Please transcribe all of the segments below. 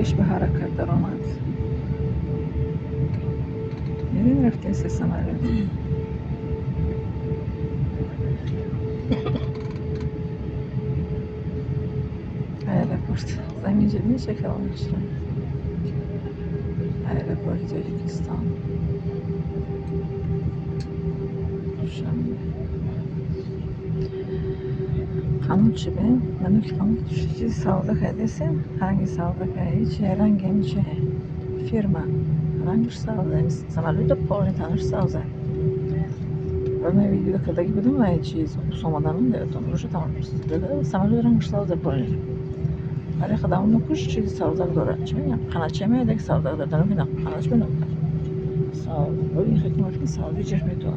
باقیش به حرکت در آمد. میدین رفتین سه سمره ایرپورت زمین جدید شکل آنشتن ایرپورت تاجیکستان شامل قانون چه به منو که قانون چیزی سودا کردیم هنگی سودا کردی چه رنگی میشه firma رنگش سودا самолет полный танış سودا Одна видела, когда я подумала, через сумаданım da там уже там самолет رنگش سودا полный برای خدامون نکوش چیزی سودا داره چه میگم قناچه میاد که سودا داره دارم میگم قناچ بنام سودا این حکومت که سودا چه میتونه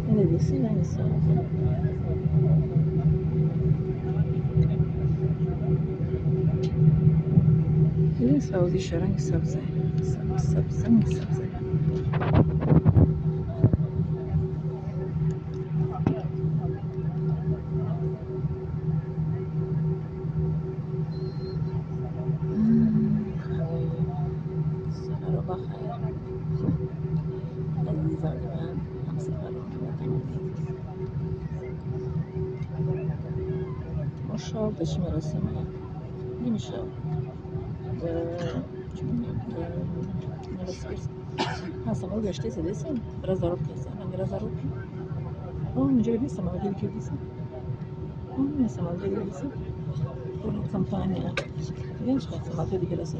اینه دیسی نه سودا این سوادی شرنگ سبزه سبزه شاردش میرسه نمیشه самолет گشته سدیسیم برای زارب کسیم من برای زارب اونجا بیستم اما دیگه بیستم اون самолет دیگه بیستم اون کمپانی دیگه نشکن самолет دیگه رسه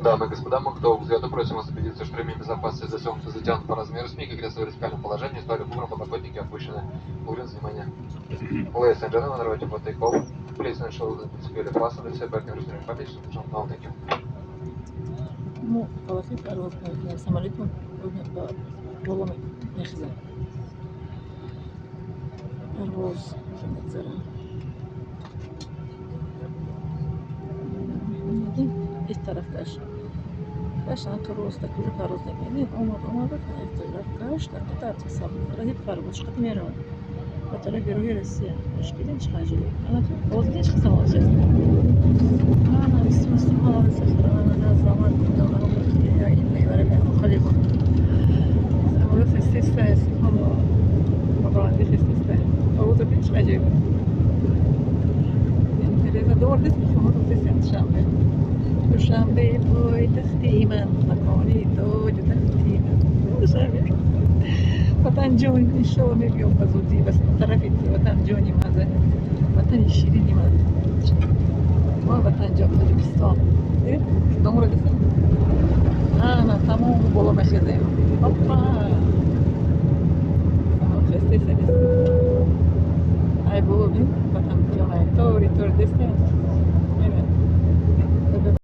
Дамы и господа, мы готовы к взлету. Просим вас убедиться, что ремень безопасности застегнут и затянут по размеру СМИ, как кресло в вертикальном положении, стали бугром, подлокотники опущены. Уровень внимания. Ladies and gentlemen, we're ready for takeoff. Please ensure that the security fastened and seatbelt and restraining package is not now. Thank you. Ну, полосы паровозные самолет полом нехза. Паровоз нехза. این طرف داشت نه تو روز کجا پرواز نمی‌کنی اومد رفت در قطعات حساب راهی پرواز شد میره و تو گروهی رسیه مشکلی نیست خاجی انا تو باز دیش قسم واجه انا بسم الله سخران زمان دارم یا این میوره به خلیفه اما سیستم الله بابا دیش سیستم اول تو بیش خاجی این دور دست شما رو سیستم شامل دوشنبه پایتختی من مکانی تاج تختی من دوشنبه وطن جونی انشالله میبیم بزودی بس طرفی وطن جونی مزه وطن شیرینی من ما وطن جام تاجیکستان دامور دستم انا تمام بالا مخزیم هپا خسته سنیست ای بابا بین وطن جامعه طوری طور دستم